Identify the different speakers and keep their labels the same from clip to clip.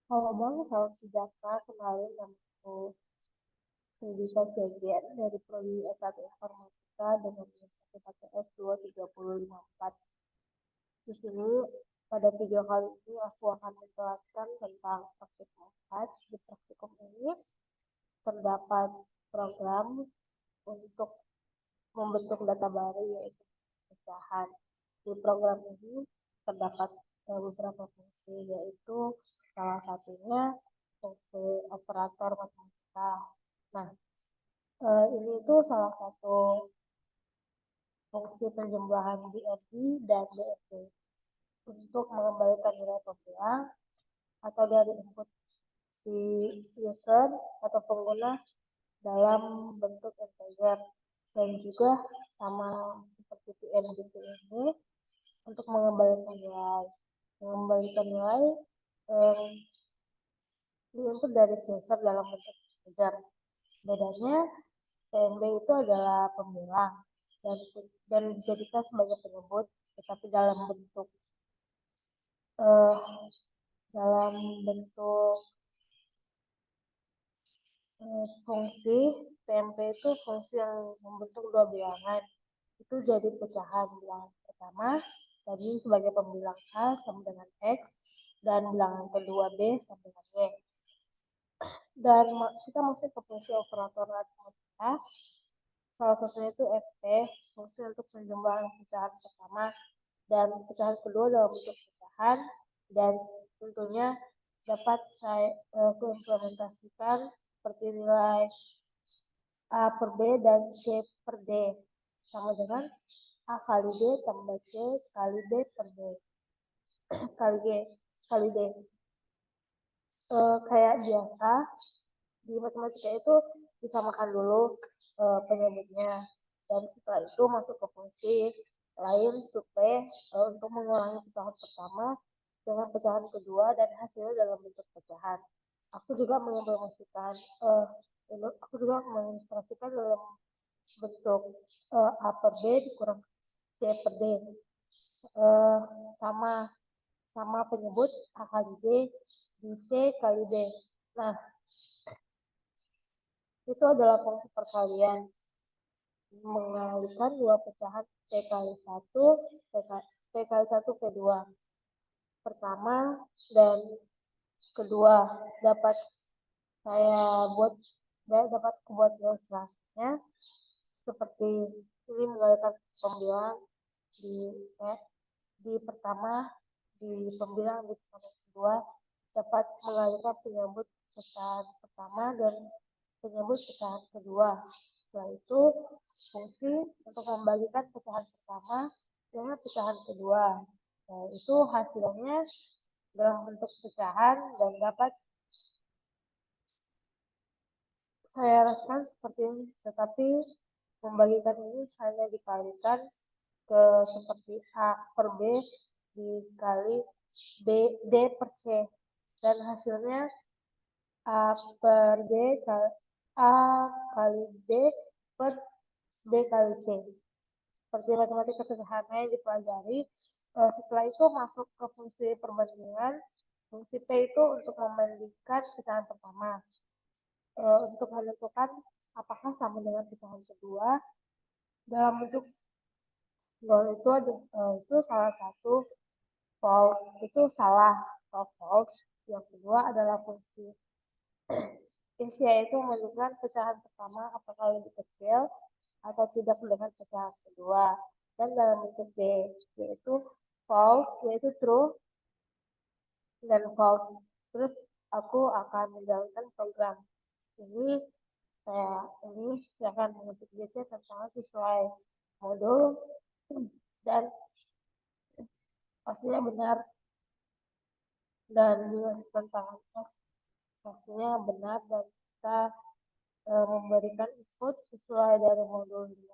Speaker 1: Halo Bang, salam sejahtera. Kenalin nama aku Indika Jagian dari Prodi S1 Informatika dengan nilai SKS 23054. Di sini pada video kali ini aku akan menjelaskan tentang praktikum 4. Di praktikum ini terdapat program untuk membentuk data baru yaitu pecahan. Di program ini terdapat beberapa fungsi yaitu salah satunya fungsi operator matematika. Nah, ini tuh salah satu fungsi penjumlahan DFD dan DFT untuk mengembalikan nilai pembilang atau dari input si user atau pengguna dalam bentuk integer dan juga sama seperti PNG ini untuk mengembalikan nilai diinput dari user dalam bentuk integer. Bedanya PNG itu adalah pembilang dan dijadikan sebagai penyebut, tetapi eh, dalam bentuk fungsi PMP itu fungsi yang membentuk dua bilangan. Itu jadi pecahan bilangan pertama tadi sebagai pembilang A sama dengan X dan bilangan kedua B sama dengan Y. Dan kita masuk ke fungsi operator matematika. Salah satunya itu FT, fungsi untuk penjumlahan pecahan pertama dan pecahan kedua dalam bentuk pecahan, dan tentunya dapat saya implementasikan seperti nilai A per B dan C per D sama dengan A kali D tambah C kali B per D kali G kali D. Kayak biasa di matematika itu disamakan dulu penyebutnya, dan setelah itu masuk ke fungsi lain supaya untuk mengurangi pecahan pertama dengan pecahan kedua dan hasilnya dalam bentuk pecahan. Aku juga mengimplementasikan dalam bentuk A per B dikurang C per D, eh, sama sama penyebut A kali D di C kali D. Nah, itu adalah fungsi perkalian mengalihkan dua pecahan P kali 1 P kali 1 P2 pertama dan kedua. Dapat saya buat dapat buat ilustrasinya seperti ini, mengalihkan pembilang di di pertama, di pembilang di pecahan kedua dapat mengalihkan penyebut pecahan pertama dan penyebut pecahan kedua. Setelah itu fungsi untuk membagikan pecahan pertama dengan pecahan kedua. Nah, itu hasilnya dalam bentuk pecahan dan dapat saya rasakan seperti ini, tetapi membagikan ini hanya dikalikan ke seperti A per B dikali D per C, dan hasilnya A per D kali A kali D per D kali C. Seperti matematika sederhana yang dipelajari. Setelah itu masuk ke fungsi perbandingan. Fungsi P itu untuk membandingkan pecahan pertama. Untuk menentukan apakah sama dengan pecahan kedua dalam bentuk nol itu salah satu false, itu salah atau false. Yang kedua adalah fungsi isi, yaitu menentukan pecahan pertama apakah lebih kecil atau tidak dengan pecahan kedua, dan dalam bentuk D yaitu false, yaitu true dan false. Terus aku akan menjalankan program ini. Saya akan mengetik DC tentang sesuai modul dan pastinya benar, dan juga tentang pastinya benar, dan kita memberikan input sesuai dari modul 2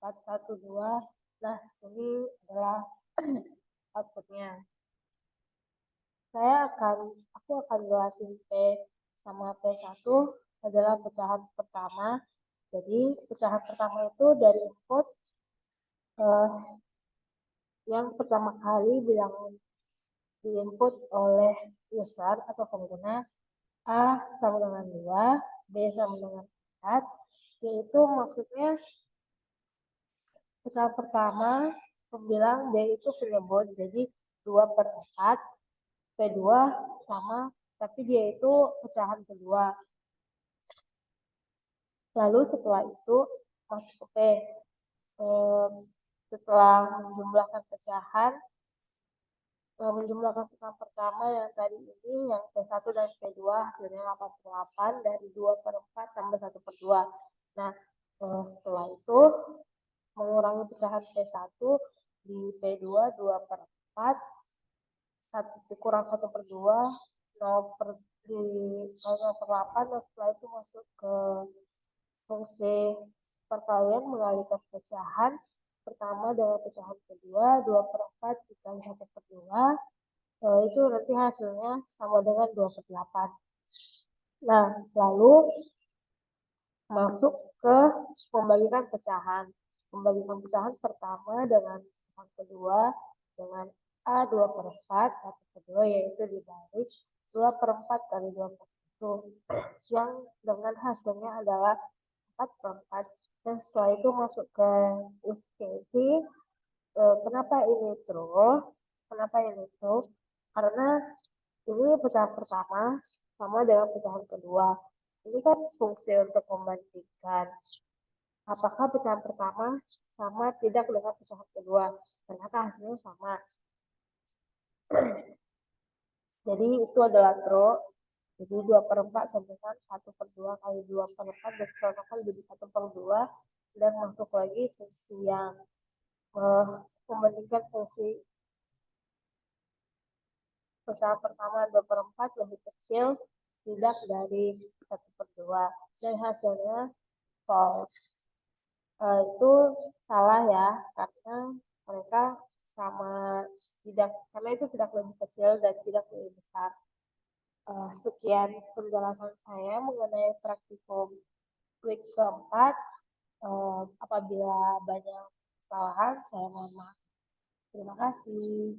Speaker 1: 412. Nah, ini adalah outputnya. Aku akan jelasin P sama P1 adalah pecahan pertama. Jadi pecahan pertama itu dari input yang pertama kali bilangan diinput oleh user atau pengguna A sama dengan 2, B sama dengan 4, yaitu maksudnya pecahan pertama bilang D itu penyebut, jadi 2/4, P2 sama, tapi dia itu pecahan kedua. Lalu setelah itu masuk ke P. Setelah menjumlahkan pecahan pertama yang tadi ini, yang P1 dan P2 hasilnya 88 dari 2/4 tambah 1/2. Nah, setelah itu mengurangi pecahan P1 di P2 2/4, kurang 1/2, 0/8, dan setelah itu masuk ke fungsi perkalian mengalihkan pecahan pertama dengan pecahan kedua, 2/4 dikali 1/2, itu nanti hasilnya sama dengan 2/8. Nah, lalu masuk ke membagikan pecahan. Membagikan pecahan pertama dengan pecahan kedua dengan A 2/4, atau kedua yaitu dibagi 2/4 kali 2/1, yang dengan hasilnya adalah 4/4. Dan setelah itu masuk ke if case. Kenapa ini true? Kenapa ini true? Karena ini pecahan pertama sama dengan pecahan kedua. Ini kan fungsi untuk membandingkan apakah pecahan pertama sama tidak dengan pecahan kedua. Ternyata hasilnya sama. Jadi itu adalah true. Jadi 2/4 sama dengan 1/2 kali 2/4, dan setelahnya jadi 1/2, dan masuk lagi fungsi yang membandingkan fungsi pecahan pertama 2/4 lebih kecil tidak dari 1/2, dan hasilnya false. Itu salah ya, karena mereka sama tidak, karena itu tidak lebih kecil dan tidak lebih besar. Sekian penjelasan saya mengenai praktikum week keempat. Apabila banyak kesalahan, saya mohon maaf. Terima kasih.